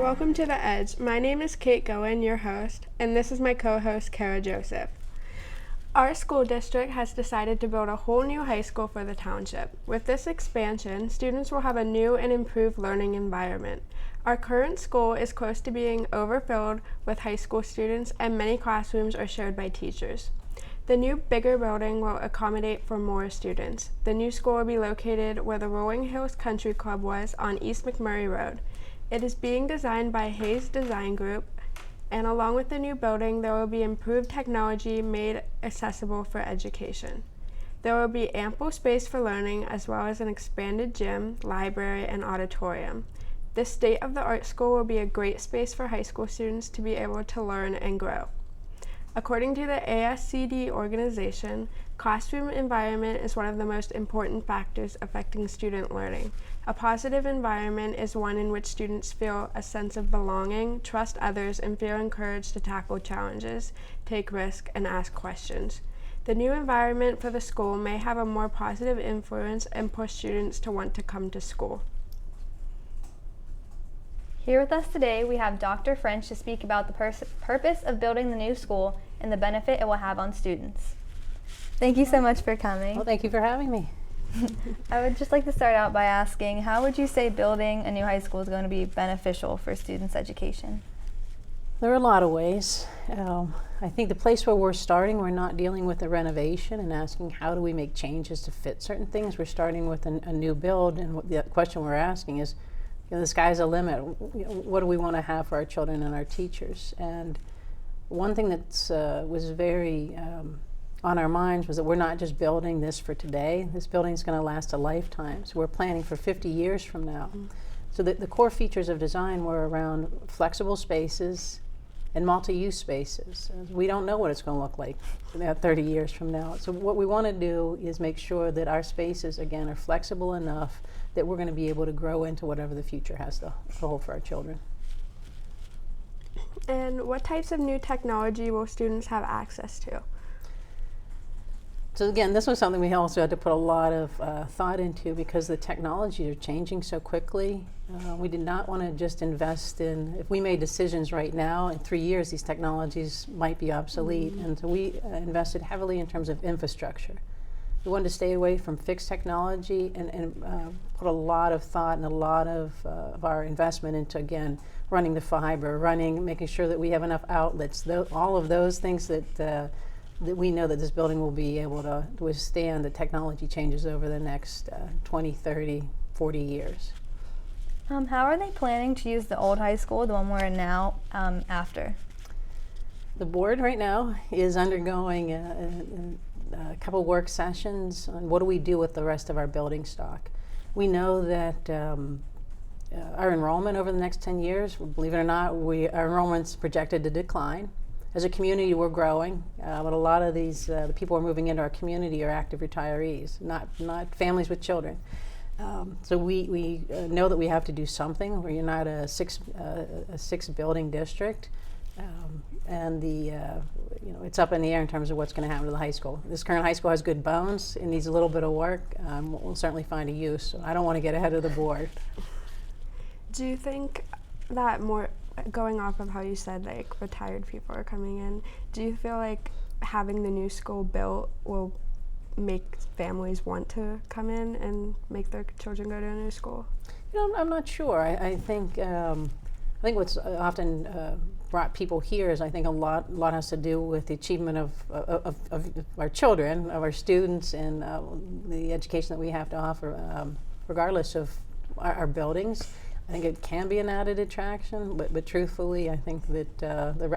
welcome to The Edge. My name is Kate Gillen, your host, and this is my co-host, Kara Joseph. Our school district has decided to build a whole new high school for the township. With this expansion, students will have a new and improved learning environment. Our current school is close to being overfilled with high school students, and many classrooms are shared by teachers. The new, bigger building will accommodate for more students. The new school will be located where the Rolling Hills Country Club was on East McMurray Road. It is being designed by Hayes Design Group, and along with the new building, there will be improved technology made accessible for education. There will be ample space for learning, as well as an expanded gym, library, and auditorium. This state-of-the-art school will be a great space for high school students to be able to learn and grow. According to the ASCD organization, classroom environment is one of the most important factors affecting student learning. A positive environment is one in which students feel a sense of belonging, trust others, and feel encouraged to tackle challenges, take risks, and ask questions. The new environment for the school may have a more positive influence and push students to want to come to school. Here with us today, we have Dr. French to speak about the purpose of building the new school and the benefit it will have on students. Thank you so much for coming. Well, thank you for having me. I would just like to start out by asking, how would you say building a new high school is going to be beneficial for students' education? There are a lot of ways. I think the place where we're starting, we're not dealing with a renovation and asking how do we make changes to fit certain things. We're starting with a new build, and the question we're asking is, the sky's the limit. What do we want to have for our children and our teachers? And one thing that was very on our minds was that we're not just building this for today. This building is going to last a lifetime. So we're planning for 50 years from now. So the core features of design were around flexible spaces and multi-use spaces. We don't know what it's going to look like 30 years from now. So what we want to do is make sure that our spaces, again, are flexible enough that we're going to be able to grow into whatever the future has to hold for our children. And what types of new technology will students have access to? So again, this was something we also had to put a lot of thought into because the technologies are changing so quickly. We did not want to just invest in, if we made decisions right now, in 3 years these technologies might be obsolete. And so we invested heavily in terms of infrastructure. We wanted to stay away from fixed technology and put a lot of thought and a lot of our investment into, again, running the fiber, making sure that we have enough outlets, all of those things that we know that this building will be able to withstand the technology changes over the next 20, 30, 40 years. How are they planning to use the old high school, the one we're in now, after? The board right now is undergoing a couple work sessions on what do we do with the rest of our building stock. We know that our enrollment over the next 10 years, believe it or not, our enrollment's projected to decline. As a community, we're growing, but a lot of these the people who are moving into our community are active retirees, not families with children. So we know that we have to do something. We're not a six building district, and it's up in the air in terms of what's going to happen to the high school. This current high school has good bones. It needs a little bit of work. We'll certainly find a use. So I don't want to get ahead of the board. Do you think that going off of how you said like retired people are coming in, do you feel like having the new school built will make families want to come in and make their children go to a new school? I'm not sure. I think what's often brought people here is I think a lot has to do with the achievement of our children, of our students, and the education that we have to offer, regardless of our buildings. I think it can be an added attraction, but truthfully, I think that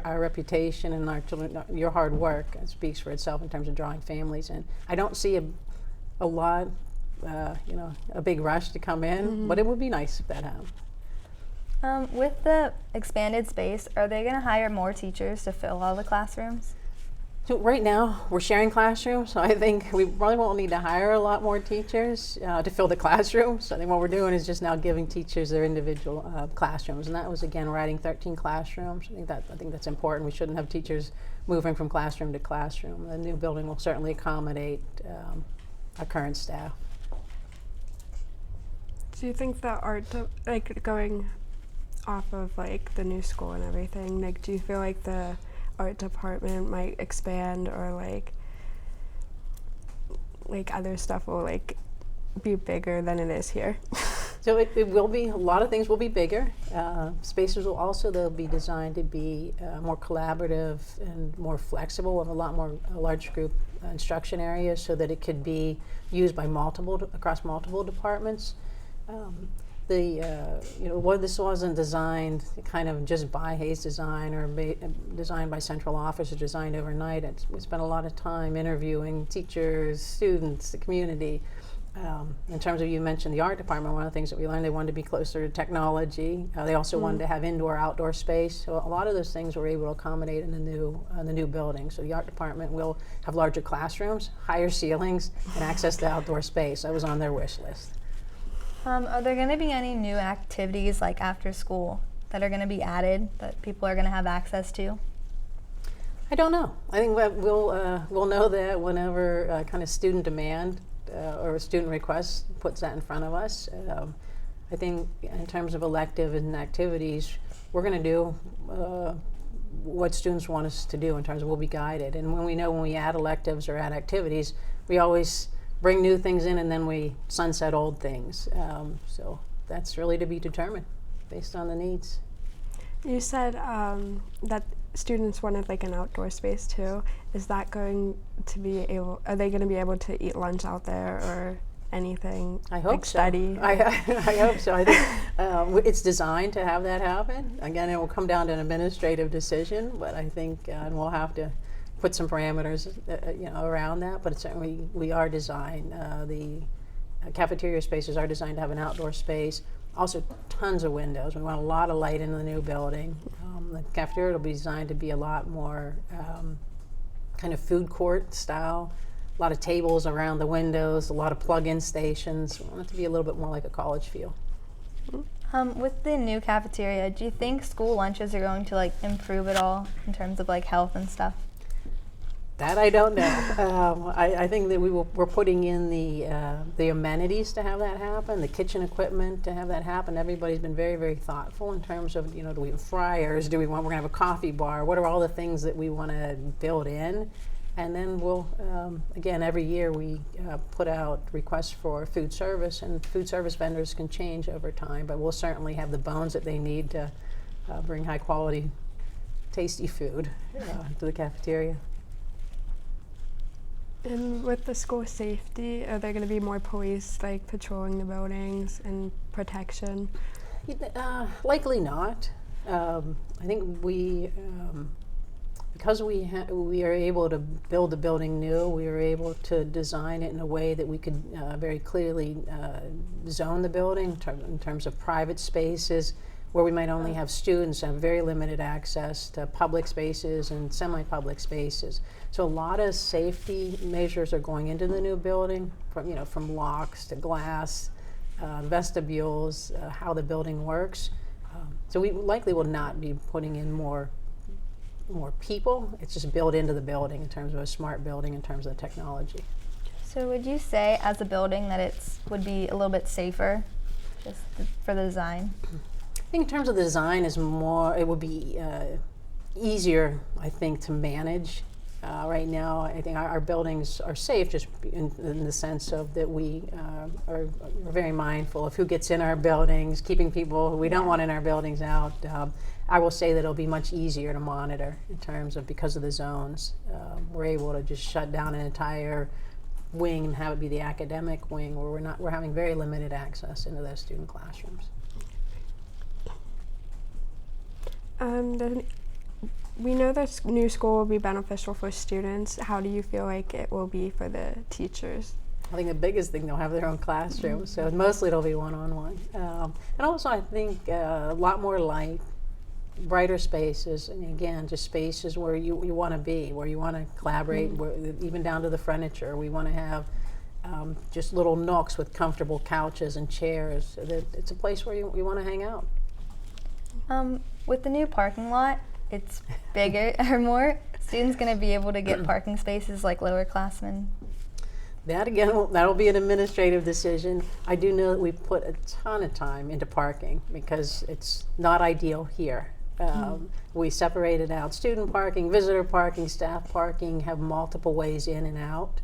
our reputation and our children, your hard work speaks for itself in terms of drawing families. And I don't see a lot, a big rush to come in, but it would be nice if that happened. With the expanded space, are they going to hire more teachers to fill all the classrooms? So right now, we're sharing classrooms, so I think we probably won't need to hire a lot more teachers to fill the classrooms. So I think what we're doing is just now giving teachers their individual classrooms, and that was, again, we're adding 13 classrooms. I think that's important. We shouldn't have teachers moving from classroom to classroom. The new building will certainly accommodate our current staff. Do you think the art, going off of like the new school and everything, like do you feel like the art department might expand, or like other stuff will like be bigger than it is here? So it will be, a lot of things will be bigger. Spaces will also, they'll be designed to be more collaborative and more flexible, with a lot more large group instruction areas, so that it could be used by across multiple departments. This wasn't designed kind of just by Hayes Design or designed by central office or designed overnight. We spent a lot of time interviewing teachers, students, the community. In terms of, you mentioned the art department, one of the things that we learned, they wanted to be closer to technology. They also wanted to have indoor-outdoor space. So a lot of those things we're able to accommodate in the new building. So the art department will have larger classrooms, higher ceilings, and access to outdoor space. That was on their wish list. Are there going to be any new activities like after school that are going to be added that people are going to have access to? I don't know. I think that we'll know that whenever kind of student demand or student request puts that in front of us. I think in terms of elective and activities, we're going to do what students want us to do in terms of, we'll be guided. And when we add electives or add activities, we always bring new things in and then we sunset old things. So that's really to be determined based on the needs. You said that students wanted like an outdoor space too. Is that going to be able, are they going to be able to eat lunch out there or anything? I hope like so. Study? I hope so. I think it's designed to have that happen. Again, it will come down to an administrative decision, but I think and we'll have to put some parameters around that, but certainly we are designed, the cafeteria spaces are designed to have an outdoor space. Also tons of windows. We want a lot of light in the new building. The cafeteria will be designed to be a lot more kind of food court style. A lot of tables around the windows, a lot of plug-in stations. We want it to be a little bit more like a college feel. With the new cafeteria, do you think school lunches are going to like improve at all in terms of like health and stuff? That I don't know. I think that we're putting in the amenities to have that happen, the kitchen equipment to have that happen. Everybody's been very, very thoughtful in terms of, do we have fryers? We're going to have a coffee bar? What are all the things that we want to build in? And then we'll, again, every year we put out requests for food service, and food service vendors can change over time, but we'll certainly have the bones that they need to bring high quality, tasty food to the cafeteria. And with the school safety, are there going to be more police like patrolling the buildings and protection? Likely not. I think because we are able to build the building new, we are able to design it in a way that we could very clearly zone the building in terms of private spaces, where we might only have students have very limited access to public spaces and semi-public spaces. So a lot of safety measures are going into the new building, from locks to glass, vestibules, how the building works. So we likely will not be putting in more people. It's just built into the building in terms of a smart building, in terms of the technology. So would you say as a building that it would be a little bit safer just for the design? I think in terms of the design, it would be easier, I think, to manage. Right now, I think our buildings are safe, just in the sense of that we are very mindful of who gets in our buildings, keeping people who we don't want in our buildings out. I will say that it'll be much easier to monitor in terms of, because of the zones. We're able to just shut down an entire wing and have it be the academic wing, where we're having very limited access into those student classrooms. We know this new school will be beneficial for students. How do you feel like it will be for the teachers? I think the biggest thing, they'll have their own classroom, so mostly it'll be one-on-one. And also I think a lot more light, brighter spaces, and again, just spaces where you want to be, where you want to collaborate, even down to the furniture. We want to have just little nooks with comfortable couches and chairs, so that it's a place where you want to hang out. With the new parking lot, it's bigger. Are more students going to be able to get parking spaces like lower classmen? That again, that'll be an administrative decision. I do know that we put a ton of time into parking because it's not ideal here. We separated out student parking, visitor parking, staff parking, have multiple ways in and out.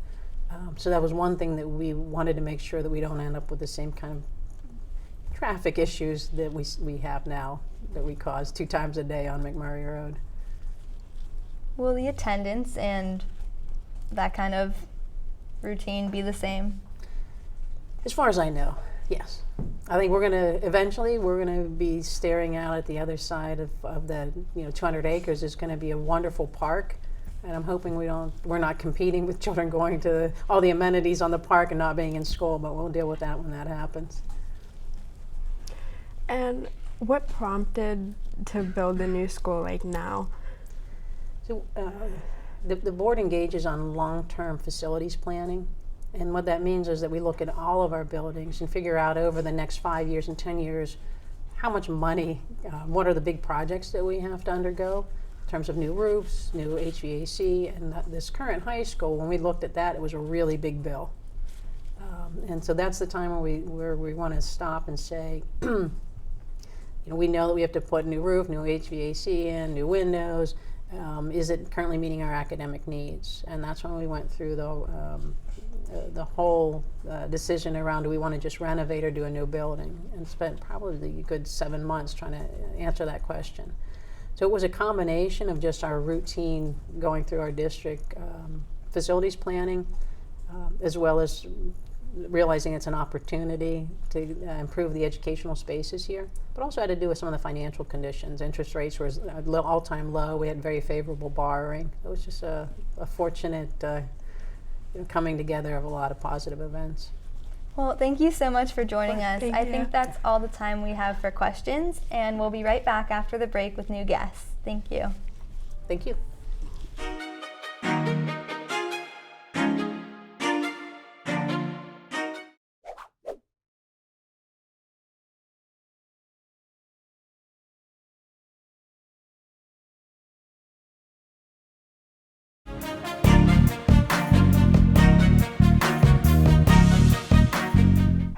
So that was one thing that we wanted to make sure that we don't end up with the same kind of traffic issues that we have now, that we cause 2 times a day on McMurray Road. Will the attendance and that kind of routine be the same? As far as I know, yes. I think we're gonna be staring out at the other side of the 200 acres. Is going to be a wonderful park, and I'm hoping we're not competing with children going to all the amenities on the park and not being in school, but we'll deal with that when that happens. And what prompted to build the new school like now? So the board engages on long-term facilities planning, and what that means is that we look at all of our buildings and figure out over the next 5 years and 10 years how much money, what are the big projects that we have to undergo in terms of new roofs, new HVAC, and this current high school, when we looked at that, it was a really big bill. And so that's the time where we want to stop and say, we know that we have to put new roof, new HVAC in, new windows. Is it currently meeting our academic needs? And that's when we went through the whole decision around, do we want to just renovate or do a new building? And spent probably a good 7 months trying to answer that question. So it was a combination of just our routine going through our district facilities planning, as well as realizing it's an opportunity to improve the educational spaces here, but also had to do with some of the financial conditions. Interest rates were all-time low. We had very favorable borrowing. It was just a fortunate coming together of a lot of positive events. Well, thank you so much for joining us. Thank I you. think that's all the time we have for questions, and we'll be right back after the break with new guests. Thank you. Thank you.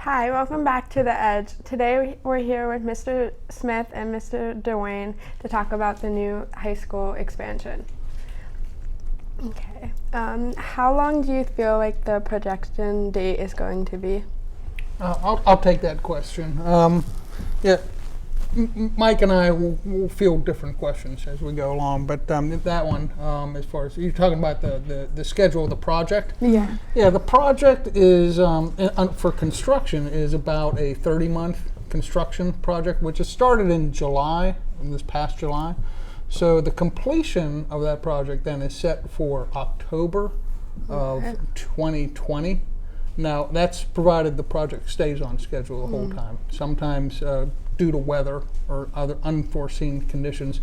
Hi, welcome back to The Edge. Today we're here with Mr. Smith and Mr. Duane to talk about the new high school expansion. Okay. How long do you feel like the projection date is going to be? I'll take that question. Mike and I will field different questions as we go along, but that one, as far as you're talking about the schedule of the project. Yeah. Yeah, the project is for construction is about a 30-month construction project, which has started in July, this past July. So the completion of that project then is set for October of 2020. Now that's provided the project stays on schedule the whole time. Sometimes due to weather or other unforeseen conditions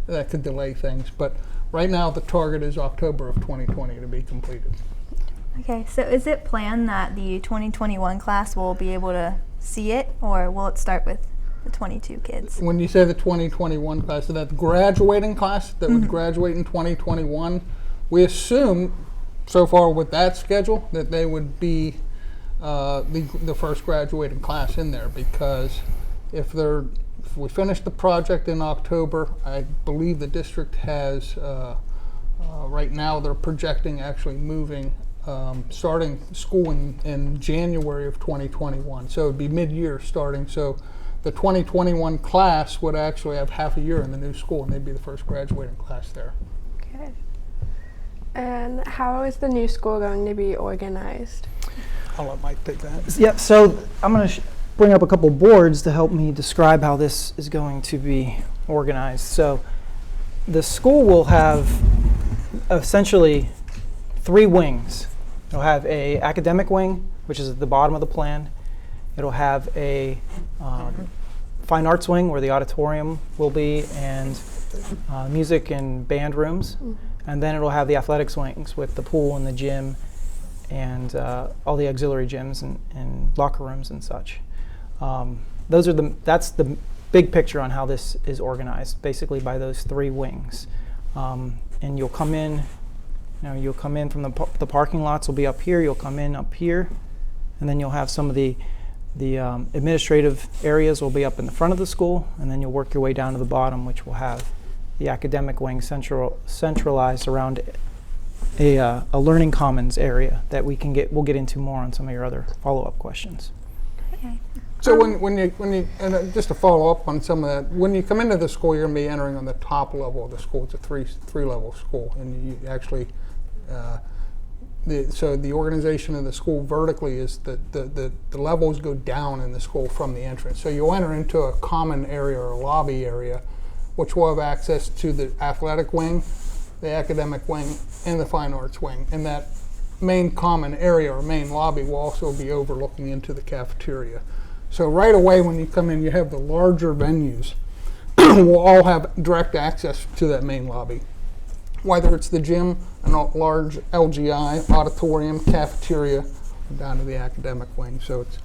that could delay things. But right now the target is October of 2020 to be completed. Okay, so is it planned that the 2021 class will be able to see it, or will it start with the 22 kids? When you say the 2021 class, so that graduating class that would graduate in 2021, we assume so far with that schedule that they would be the first graduating class in there, because if we finish the project in October, I believe the district has right now they're projecting actually moving starting school in January of 2021, so it would be mid-year starting. So the 2021 class would actually have half a year in the new school, and they'd be the first graduating class there. Okay. And how is the new school going to be organized? I'll let Mike take that. Yep, so I'm going to bring up a couple boards to help me describe how this is going to be organized. So the school will have essentially 3 wings. It'll have a academic wing, which is at the bottom of the plan. It'll have a fine arts wing where the auditorium will be, and music and band rooms. And then it'll have the athletics wings with the pool and the gym and all the auxiliary gyms and locker rooms and such. That's the big picture on how this is organized, basically by those 3 wings. And you'll come in You'll come in from the parking lots will be up here. You'll come in up here, and then you'll have some of the administrative areas will be up in the front of the school, and then you'll work your way down to the bottom, which will have the academic wing centralized around a learning commons area that we'll get into more on some of your other follow-up questions. Okay. So when you and just to follow up on some of that, when you come into the school, you're going to be entering on the top level of the school. It's a three level school, and you actually so the organization of the school vertically is the levels go down in the school from the entrance. So you'll enter into a common area or a lobby area, which will have access to the athletic wing, the academic wing, and the fine arts wing. And that main common area or main lobby will also be overlooking into the cafeteria. So right away when you come in, you have the larger venues will all have direct access to that main lobby. Whether it's the gym, a large LGI, auditorium, cafeteria, down to the academic wing. So it's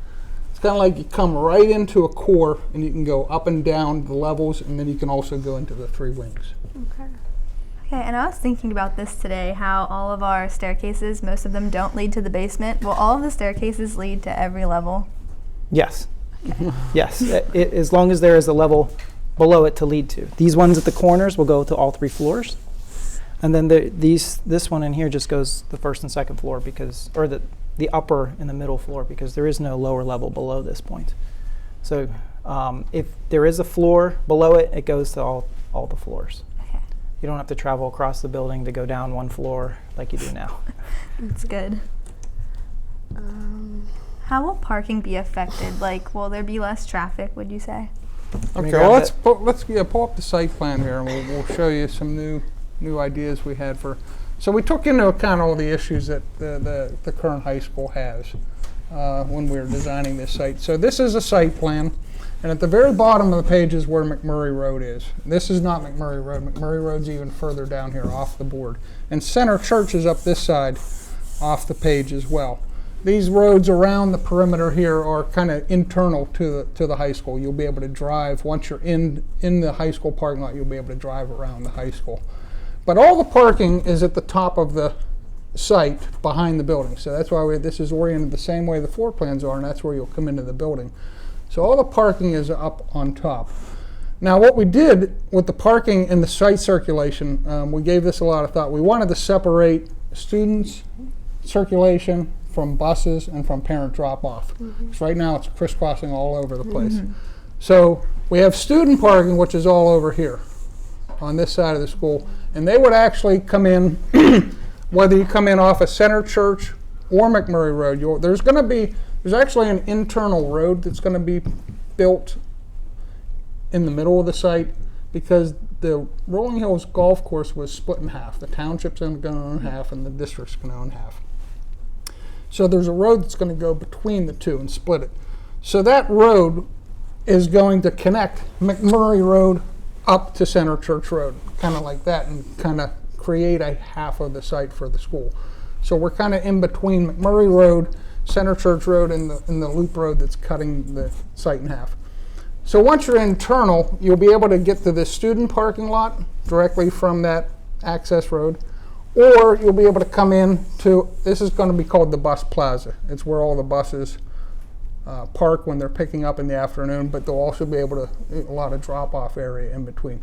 kind of like you come right into a core and you can go up and down the levels, and then you can also go into the three wings. Okay. Okay, and I was thinking about this today, how all of our staircases, most of them don't lead to the basement. Will all of the staircases lead to every level? Yes. Yes, as long as there is a level below it to lead to. These ones at the corners will go to all 3 floors. And then this one in here just goes the first and second floor or the upper and the middle floor, because there is no lower level below this point. So if there is a floor below it, it goes to all the floors. Okay. You don't have to travel across the building to go down one floor like you do now. That's good. How will parking be affected? Like, will there be less traffic, would you say? Okay, well let's pull up the site plan here, and we'll show you some new ideas we had for. So we took into account all the issues that the current high school has when we were designing this site. So this is a site plan, and at the very bottom of the page is where McMurray Road is. This is not McMurray Road. McMurray Road's even further down here off the board. And Center Church is up this side off the page as well. These roads around the perimeter here are kind of internal to the high school. You'll be able to drive, once you're in the high school parking lot, you'll be able to drive around the high school. But all the parking is at the top of the site behind the building. So that's why this is oriented the same way the floor plans are, and that's where you'll come into the building. So all the parking is up on top. Now what we did with the parking and the site circulation, we gave this a lot of thought. We wanted to separate students' circulation from buses and from parent drop-off. So right now it's crisscrossing all over the place. So we have student parking, which is all over here on this side of the school, and they would actually come in whether you come in off of Center Church or McMurray Road. There's actually an internal road that's going to be built in the middle of the site, because the Rolling Hills Golf Course was split in half. The township's going to own half and the district's going to own half. So there's a road that's going to go between the two and split it. So that road is going to connect McMurray Road up to Center Church Road, kind of like that, and kind of create a half of the site for the school. So we're kind of in between McMurray Road, Center Church Road, and the loop road that's cutting the site in half. So once you're internal, you'll be able to get to the student parking lot directly from that access road, or you'll be able to come in to, this is going to be called the bus plaza. It's where all the buses park when they're picking up in the afternoon, but they'll also be able to, a lot of drop-off area in between.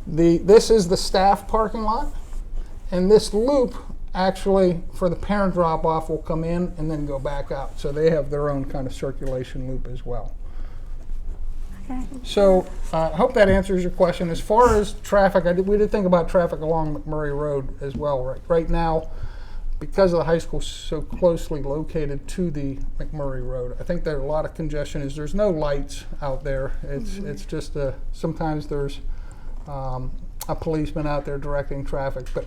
This is the staff parking lot, and this loop actually for the parent drop-off will come in and then go back out. So they have their own kind of circulation loop as well. Okay. So I hope that answers your question. As far as traffic, we did think about traffic along McMurray Road as well. Right now, because the high school is so closely located to the McMurray Road, I think there's a lot of congestion. There's no lights out there. It's just sometimes there's a policeman out there directing traffic. But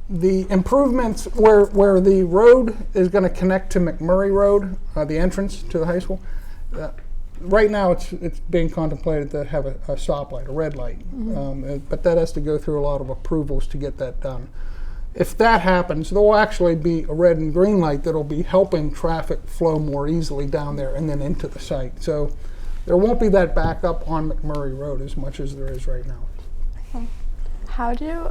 the improvements where the road is going to connect to McMurray Road, the entrance to the high school, right now it's being contemplated to have a stoplight, a red light, but that has to go through a lot of approvals to get that done. If that happens, there'll actually be a red and green light that'll be helping traffic flow more easily down there and then into the site. So there won't be that backup on McMurray Road as much as there is right now. Okay. How do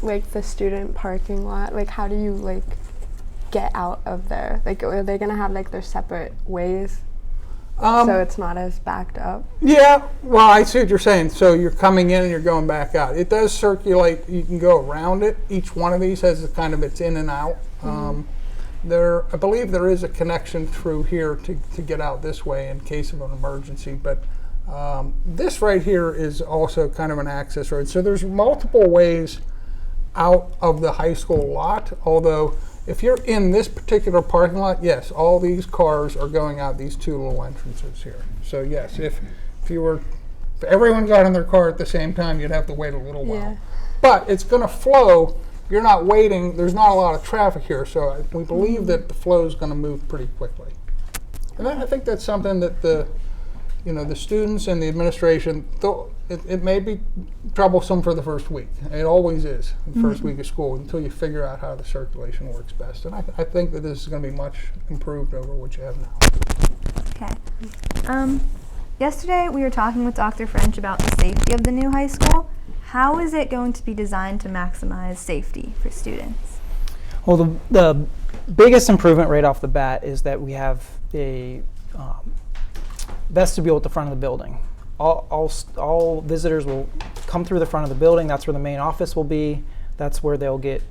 like the student parking lot, like how do you like get out of there? Like are they gonna have like their separate ways so it's not as backed up? Yeah, well, I see what you're saying. So you're coming in and you're going back out. It does circulate. You can go around it. Each one of these has a kind of its in and out. I believe there is a connection through here to get out this way in case of an emergency. But this right here is also kind of an access road. So there's multiple ways out of the high school lot, although if you're in this particular parking lot, yes, all these cars are going out these two little entrances here. So yes, if everyone got in their car at the same time, you'd have to wait a little while. Yeah. But it's going to flow. You're not waiting. There's not a lot of traffic here, so we believe that the flow is going to move pretty quickly. And I think that's something that the students and the administration, though it may be troublesome for the first week. It always is, the first week of school, until you figure out how the circulation works best. And I think that this is going to be much improved over what you have now. Okay. Yesterday we were talking with Dr. French about the safety of the new high school. How is it going to be designed to maximize safety for students? Well, the biggest improvement right off the bat is that we have a vestibule at the front of the building. All visitors will come through the front of the building. That's where the main office will be. That's where they'll get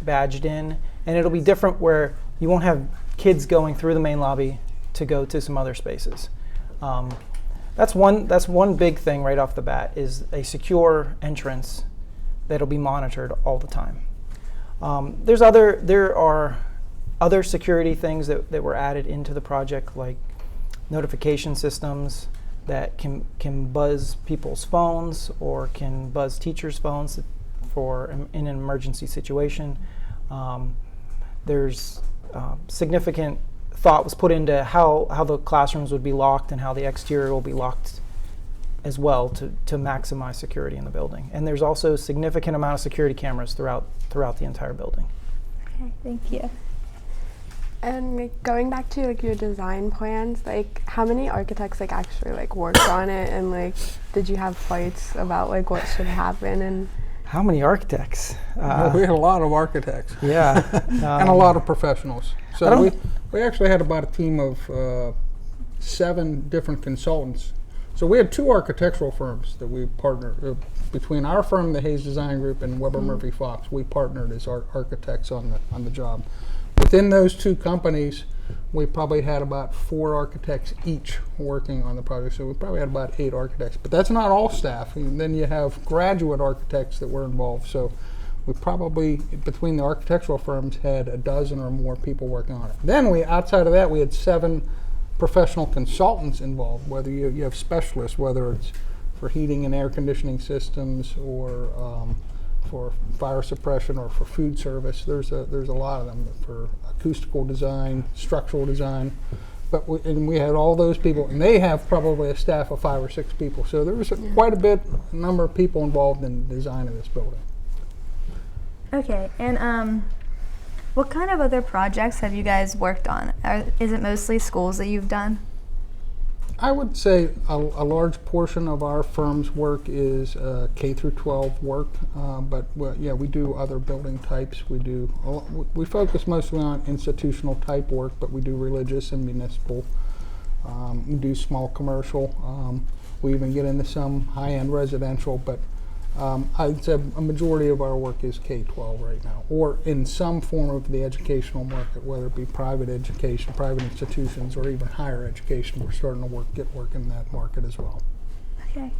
badged in. And it'll be different where you won't have kids going through the main lobby to go to some other spaces. That's one big thing right off the bat, is a secure entrance that'll be monitored all the time. There are other security things that were added into the project, like notification systems that can buzz people's phones or can buzz teachers' phones in an emergency situation. There's significant thought was put into how the classrooms would be locked and how the exterior will be locked as well to maximize security in the building. And there's also a significant amount of security cameras throughout the entire building. Okay, thank you. And like, going back to like your design plans, like how many architects like actually like worked on it, and like did you have fights about like what should happen? And How many architects? Well, we had a lot of architects. Yeah. And a lot of professionals. So we actually had about a team of 7 different consultants. So we had 2 architectural firms that we partnered between our firm, the Hayes Design Group, and Weber Murphy Fox. We partnered as architects on the job. Within those 2 companies, we probably had about 4 architects each working on the project. So we probably had about 8 architects. But that's not all staff. And then you have graduate architects that were involved. So we probably, between the architectural firms, had a dozen or more people working on it. Then outside of that, we had 7 professional consultants involved, whether you have specialists, whether it's for heating and air conditioning systems, or for fire suppression, or for food service. There's a lot of them, for acoustical design, structural design. But we had all those people, and they have probably a staff of 5 or 6 people. So there was quite a number of people involved in the design of this building. Okay, and what kind of other projects have you guys worked on? Is it mostly schools that you've done? I would say a large portion of our firm's work is K through 12 work, but we do other building types. We focus mostly on institutional type work, but we do religious and municipal. We do small commercial. We even get into some high-end residential, but I'd say a majority of our work is K-12 right now, or in some form of the educational market, whether it be private education, private institutions, or even higher education. We're starting to get work in that market as well. Okay.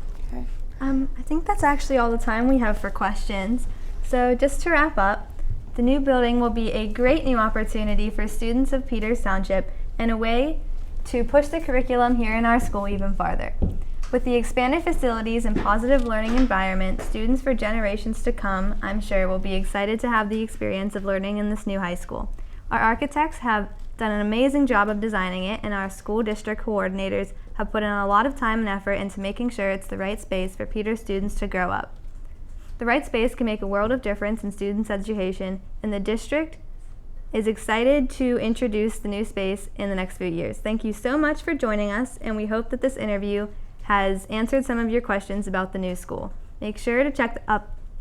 I think that's actually all the time we have for questions. So just to wrap up, the new building will be a great new opportunity for students of Peters Township and a way to push the curriculum here in our school even farther. With the expanded facilities and positive learning environment, students for generations to come, I'm sure, will be excited to have the experience of learning in this new high school. Our architects have done an amazing job of designing it, and our school district coordinators have put in a lot of time and effort into making sure it's the right space for Peters students to grow up. The right space can make a world of difference in students' education, and the district is excited to introduce the new space in the next few years. Thank you so much for joining us, and we hope that this interview has answered some of your questions about the new school. Make sure to check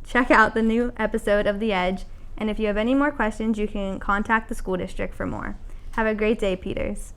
check out the new episode of The Edge, and if you have any more questions, you can contact the school district for more. Have a great day, Peters.